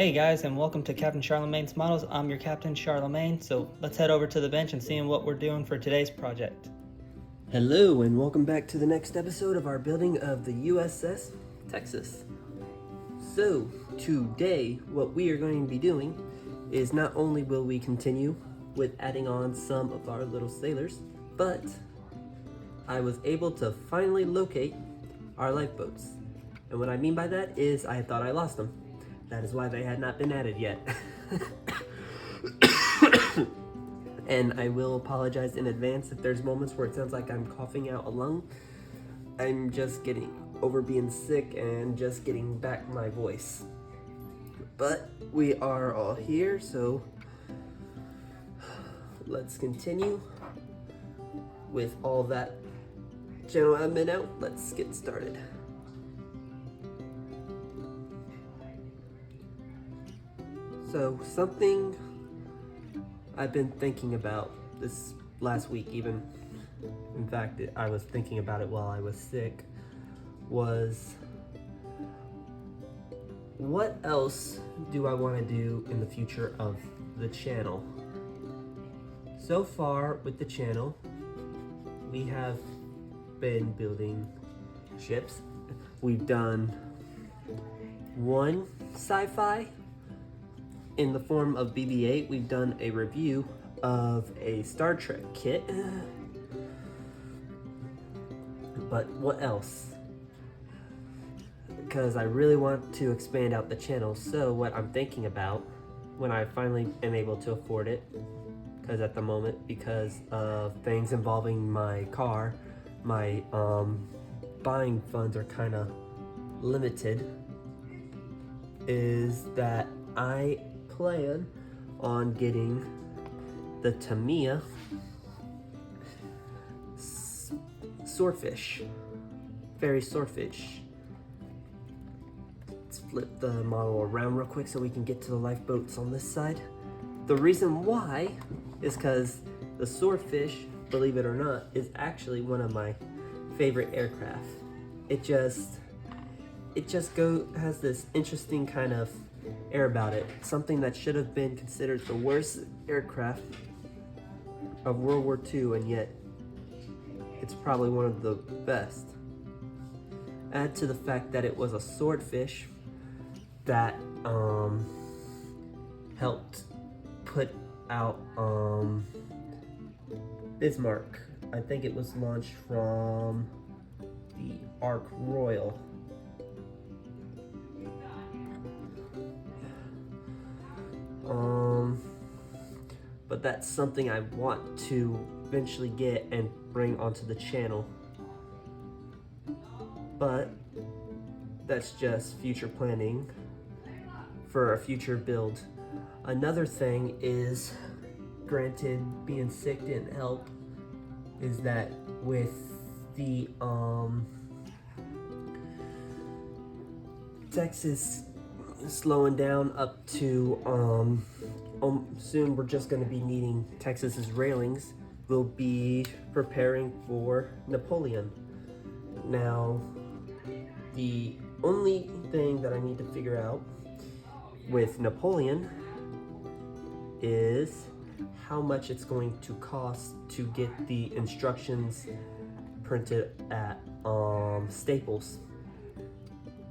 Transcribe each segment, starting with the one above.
Hey guys, and welcome to Captain Charlemagne's Models. I'm your Captain Charlemagne, so let's head over to the bench and see what we're doing for today's project. Hello, and welcome back to the next episode of our building of the USS Texas. So, today, what we are going to be doing is not only will we continue with adding on some of our little sailors, but I was able to finally locate our lifeboats. And what I mean by that is I thought I lost them. That is why they had not been added yet. And I will apologize in advance if there's moments where it sounds like I'm coughing out a lung. I'm just getting over being sick and just getting back my voice. But we are all here, so let's continue with all that general admin out. Let's get started. So something I've been thinking about this last week, even in fact I was thinking about it while I was sick, was what else do I want to do in the future of the channel? So far with the channel, we have been building ships. We've done one sci-fi in the form of BB-8. We've done a review of a Star Trek kit. But what else? Because I really want to expand out the channel, so what I'm thinking about when I finally am able to afford it, because at the moment, because of things involving my car, my buying funds are kind of limited, is that I plan on getting the Tamiya swordfish, fairy swordfish. Let's flip the model around real quick so we can get to the lifeboats on this side. The reason why is because the swordfish, believe it or not, is actually one of my favorite aircraft. It just has this interesting kind of air about it. Something that should have been considered the worst aircraft of World War II, and yet it's probably one of the best. Add to the fact that it was a swordfish that helped put out Bismarck. I think it was launched from the Ark Royal. But that's something I want to eventually get and bring onto the channel. But that's just future planning for a future build. Another thing is, granted being sick didn't help, is that with the Texas slowing down up to soon we're just going to be needing Texas's railings. We'll be preparing for Napoleon. Now, the only thing that I need to figure out with Napoleon is how much it's going to cost to get the instructions printed at Staples.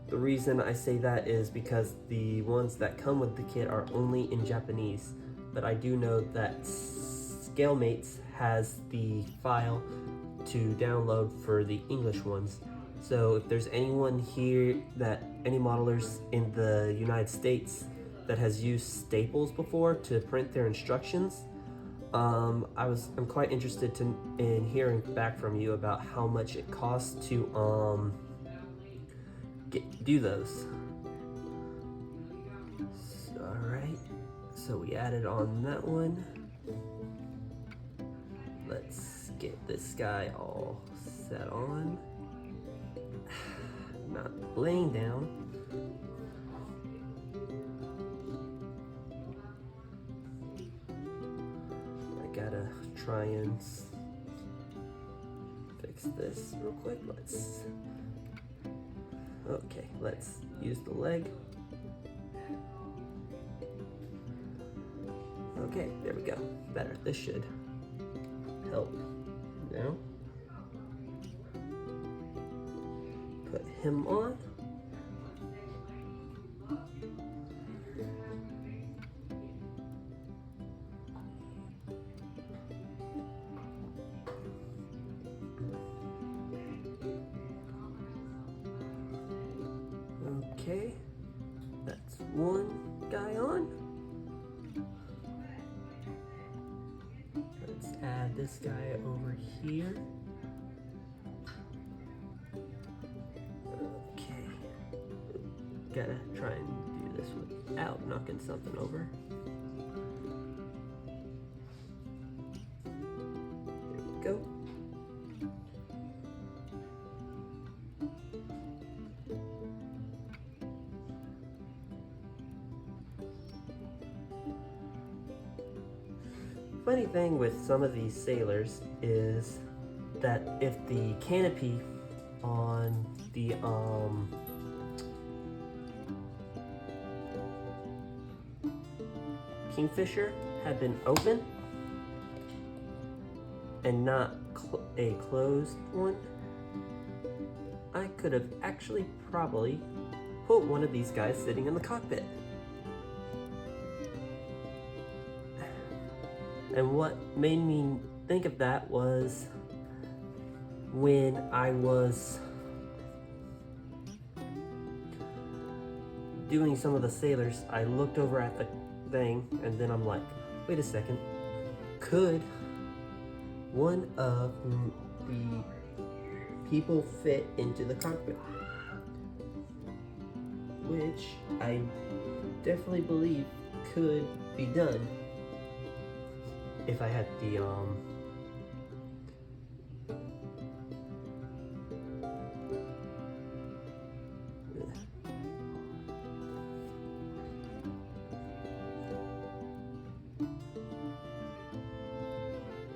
The reason I say that is because the ones that come with the kit are only in Japanese, but I do know that ScaleMates has the file to download for the English ones. So if there's anyone here, any modelers in the United States that has used Staples before to print their instructions, I'm quite interested in hearing back from you about how much it costs to do those. Alright, so we added on that one. Let's get this guy all set on. Not laying down. I gotta try and fix this real quick. Okay, let's use the leg. Okay, there we go. Better. This should help. Now, put him on. Okay, that's one guy on. Let's add this guy over here. Okay, gotta try and do this without knocking something over. There we go. Funny thing with some of these sailors is that if the canopy on the Kingfisher had been open and not a closed one, I could have actually probably put one of these guys sitting in the cockpit. And what made me think of that was when I was doing some of the sailors, I looked over at the thing and then I'm like, wait a second, could one of the people fit into the cockpit? Which I definitely believe could be done if I had the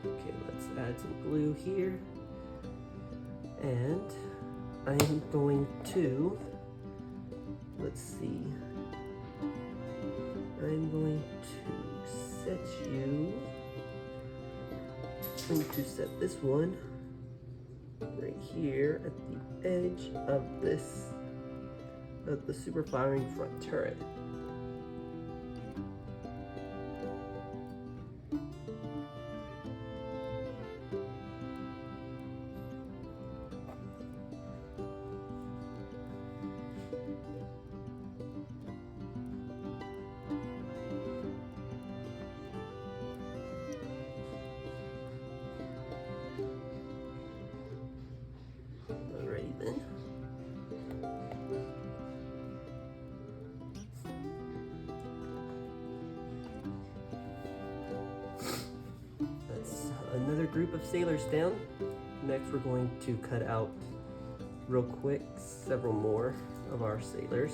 okay, let's add some glue here, and I'm going to, let's see, I'm going to set you, I'm going to set this one right here at the edge of this, of the super firing front turret. Alrighty then. That's another group of sailors down. Next we're going to cut out real quick several more of our sailors.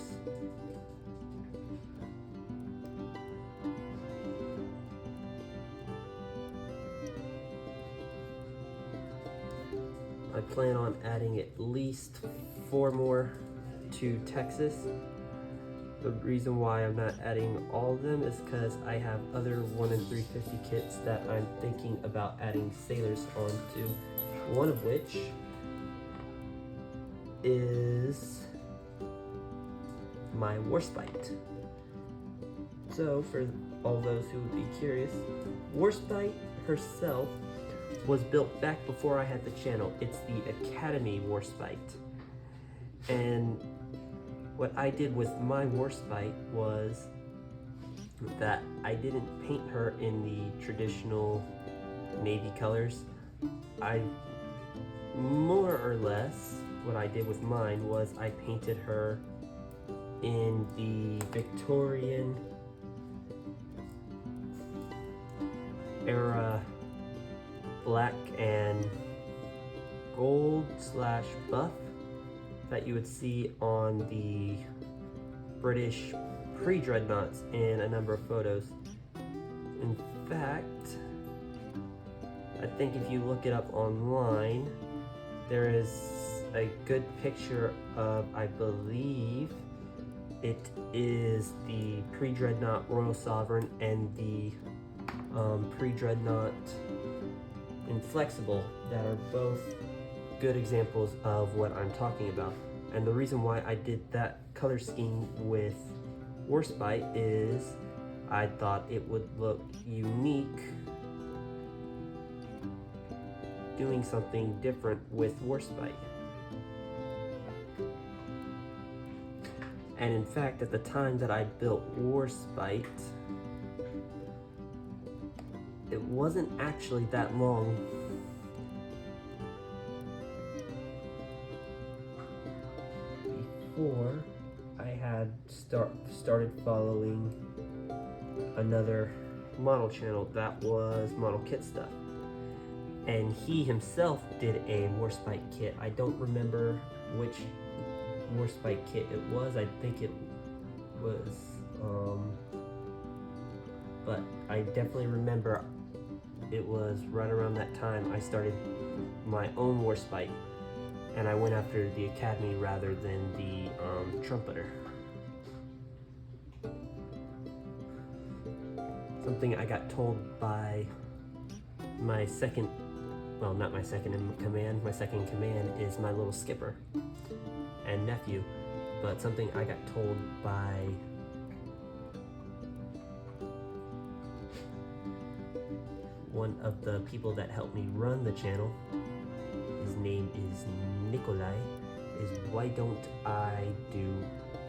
I plan on adding at least 4 more to Texas. The reason why I'm not adding all of them is because I have other 1 in 350 kits that I'm thinking about adding sailors onto. One of which is my Warspite. So for all those who would be curious, Warspite herself was built back before I had the channel. It's the Academy Warspite. And what I did with my Warspite was that I didn't paint her in the traditional navy colors. I more or less, what I did with mine was I painted her in the Victorian era black and gold / buff that you would see on the British pre-dreadnoughts in a number of photos. In fact, I think if you look it up online, there is a good picture of, I believe it is the pre-dreadnought Royal Sovereign and the pre-dreadnought inflexible that are both good examples of what I'm talking about. And the reason why I did that color scheme with Warspite is I thought it would look unique doing something different with Warspite. And in fact, at the time that I built Warspite, it wasn't actually that long before I had started following another model channel that was Model Kit Stuff. And he himself did a Warspite kit. I don't remember which Warspite kit it was. I think it was, but I definitely remember it was right around that time I started my own Warspite, and I went after the Academy rather than the Trumpeter. Something I got told by my second, well, not my second in command, my second in command is my little skipper and nephew, but something I got told by one of the people that helped me run the channel, his name is Nikolai, is why don't I do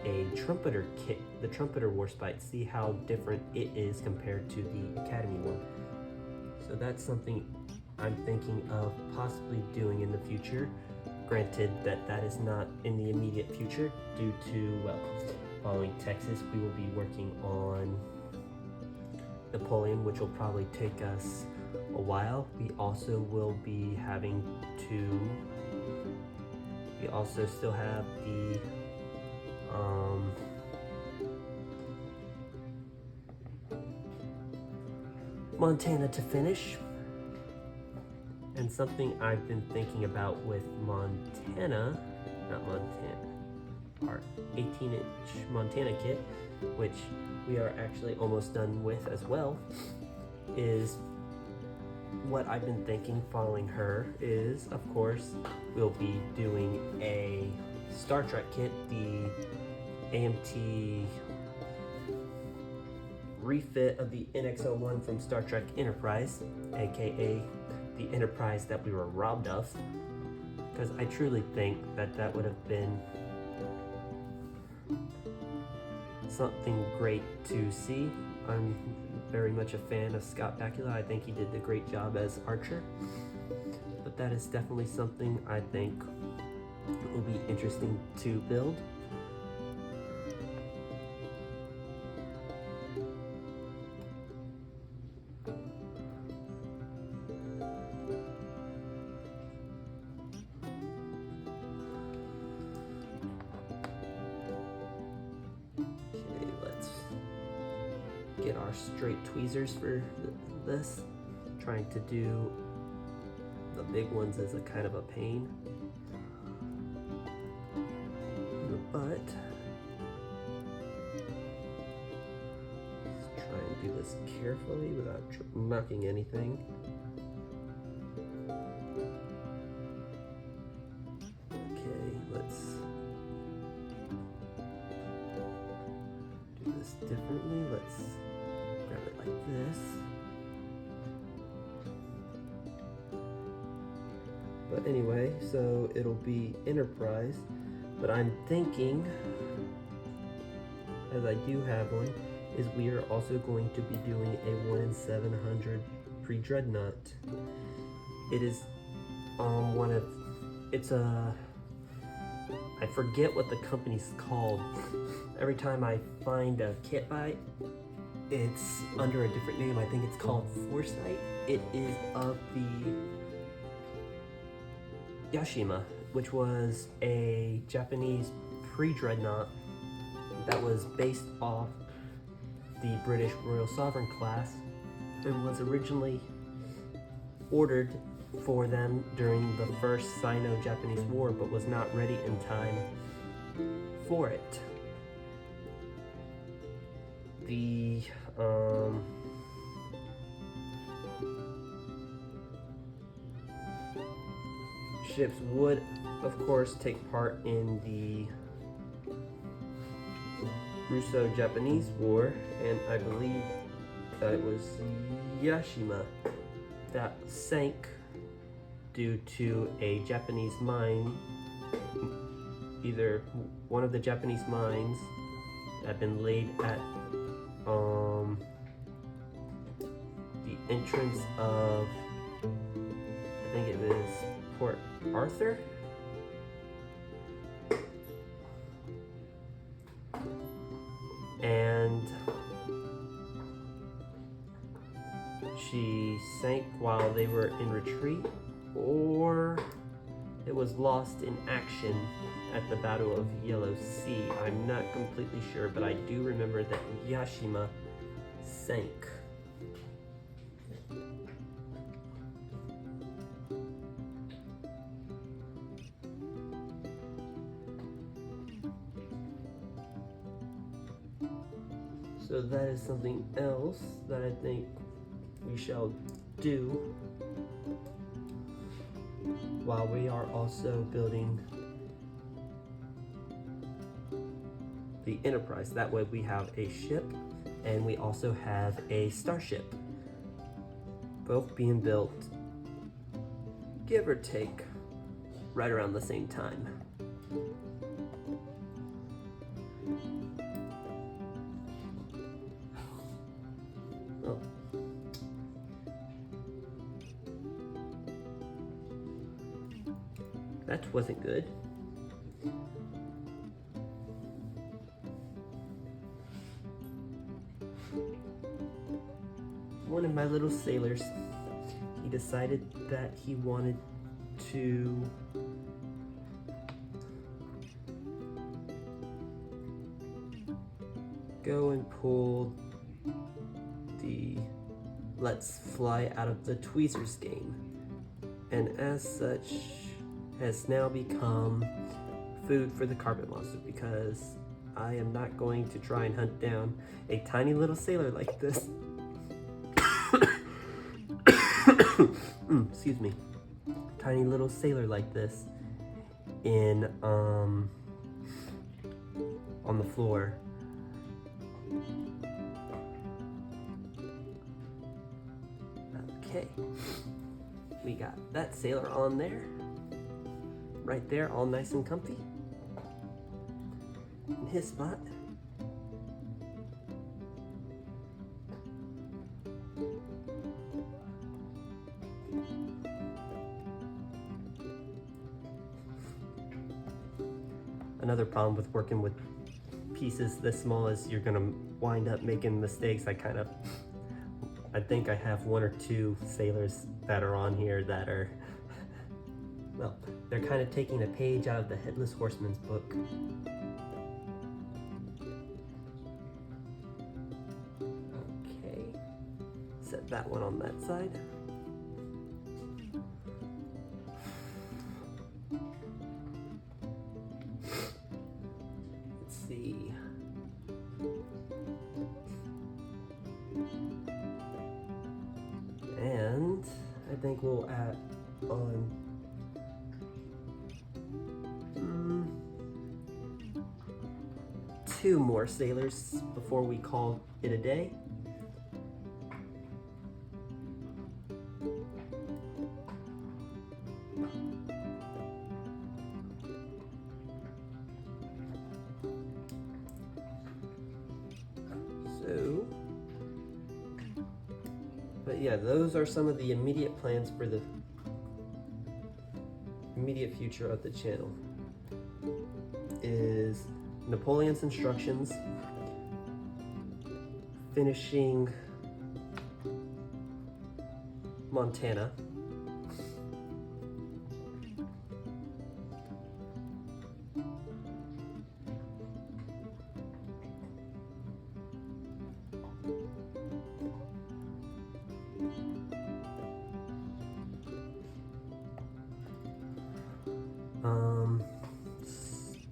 a Trumpeter kit, the Trumpeter Warspite, see how different it is compared to the Academy one. So that's something I'm thinking of possibly doing in the future. Granted that is not in the immediate future due to, well, following Texas, we will be working on Napoleon, which will probably take us a while. We also will be having to, we also still have the Montana to finish. And something I've been thinking about with Montana, not Montana, our 18-inch Montana kit, which we are actually almost done with as well, is what I've been thinking following her is, of course, we'll be doing a Star Trek kit, the AMT refit of the NX-01 from Star Trek Enterprise, aka the Enterprise that we were robbed of, because I truly think that would have been something great to see. I'm very much a fan of Scott Bakula. I think he did a great job as Archer, but that is definitely something I think will be interesting to build. Get our straight tweezers for this. Trying to do the big ones is a kind of a pain in the butt. Let's try and do this carefully without knocking anything. Okay, let's do this differently. Let's grab it like this. But anyway, so it'll be Enterprise, but I'm thinking, as I do have one, is we are also going to be doing a 1 in 700 pre-dreadnought. It is I forget what the company's called. Every time I find a kit buy, it's under a different name. I think it's called Foresight. It is of the Yashima, which was a Japanese pre-dreadnought that was based off the British Royal Sovereign class and was originally ordered for them during the first Sino-Japanese War, but was not ready in time for it. ships would, of course, take part in the Russo-Japanese War, and I believe that it was Yashima that sank due to a Japanese mine. Either one of the Japanese mines that had been laid at the entrance of, I think it was Port Arthur. And she sank while they were in retreat, or it was lost in action at the Battle of Yellow Sea. I'm not completely sure, but I do remember that Yashima sank. So that is something else that I think we shall do while we are also building the Enterprise. That way we have a ship and we also have a starship, both being built, give or take, right around the same time. Oh. That wasn't good. One of my little sailors, he decided that he wanted to go and pull the Let's Fly Out of the Tweezers game, and as such has now become food for the carpet monster, because I am not going to try and hunt down a tiny little sailor like this. Excuse me. Tiny little sailor like this in on the floor. Okay. We got that sailor on there. Right there, all nice and comfy. In his spot. Another problem with working with pieces this small is you're gonna wind up making mistakes. I think I have one or two sailors that are on here that are, well, they're kind of taking a page out of the Headless Horseman's book. Okay, set that one on that side. Let's see. And I think we'll add on two more sailors before we call it a day. So, but yeah, those are some of the immediate plans for the immediate future of the channel. Is Napoleon's Instructions, finishing Montana,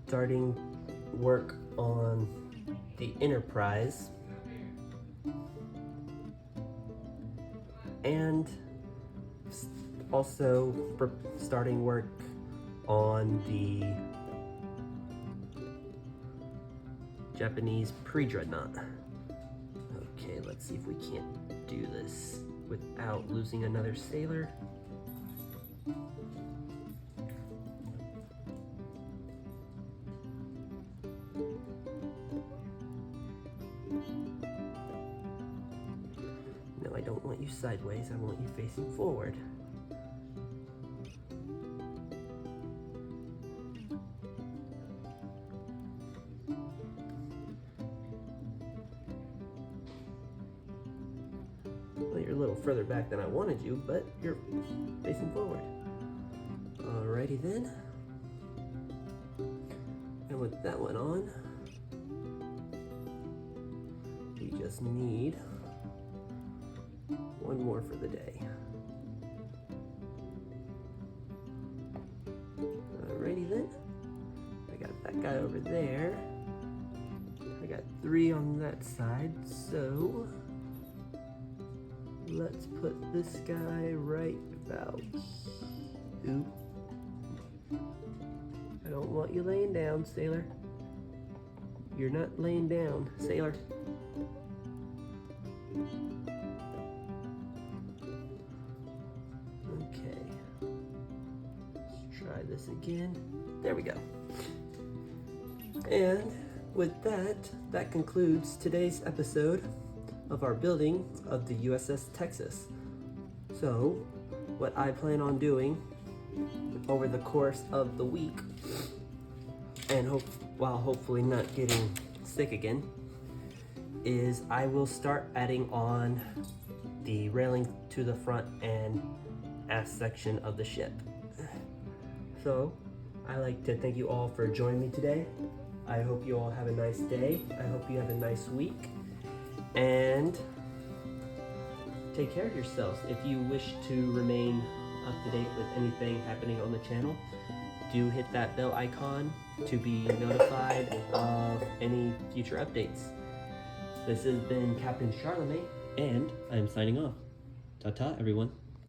starting work on the Enterprise, and also starting work on the Japanese pre-dreadnought. Okay, let's see if we can't do this without losing another sailor. No, I don't want you sideways, I want you facing forward. Well, you're a little further back than I wanted you, but you're facing forward. Alrighty then. And with that one on, we just need one more for the day. Alrighty then. I got that guy over there. I got 3 on that side, so let's put this guy right about. Oop. I don't want you laying down, sailor. You're not laying down, sailor. Okay. Let's try this again. There we go. And with that, that concludes today's episode of our building of the USS Texas. So, what I plan on doing over the course of the week, and while hopefully not getting sick again, is I will start adding on the railing to the front and aft section of the ship. So, I'd like to thank you all for joining me today. I hope you all have a nice day. I hope you have a nice week. And take care of yourselves. If you wish to remain up to date with anything happening on the channel, do hit that bell icon to be notified of any future updates. This has been Captain Charlemagne, and I'm signing off. Ta-ta, everyone.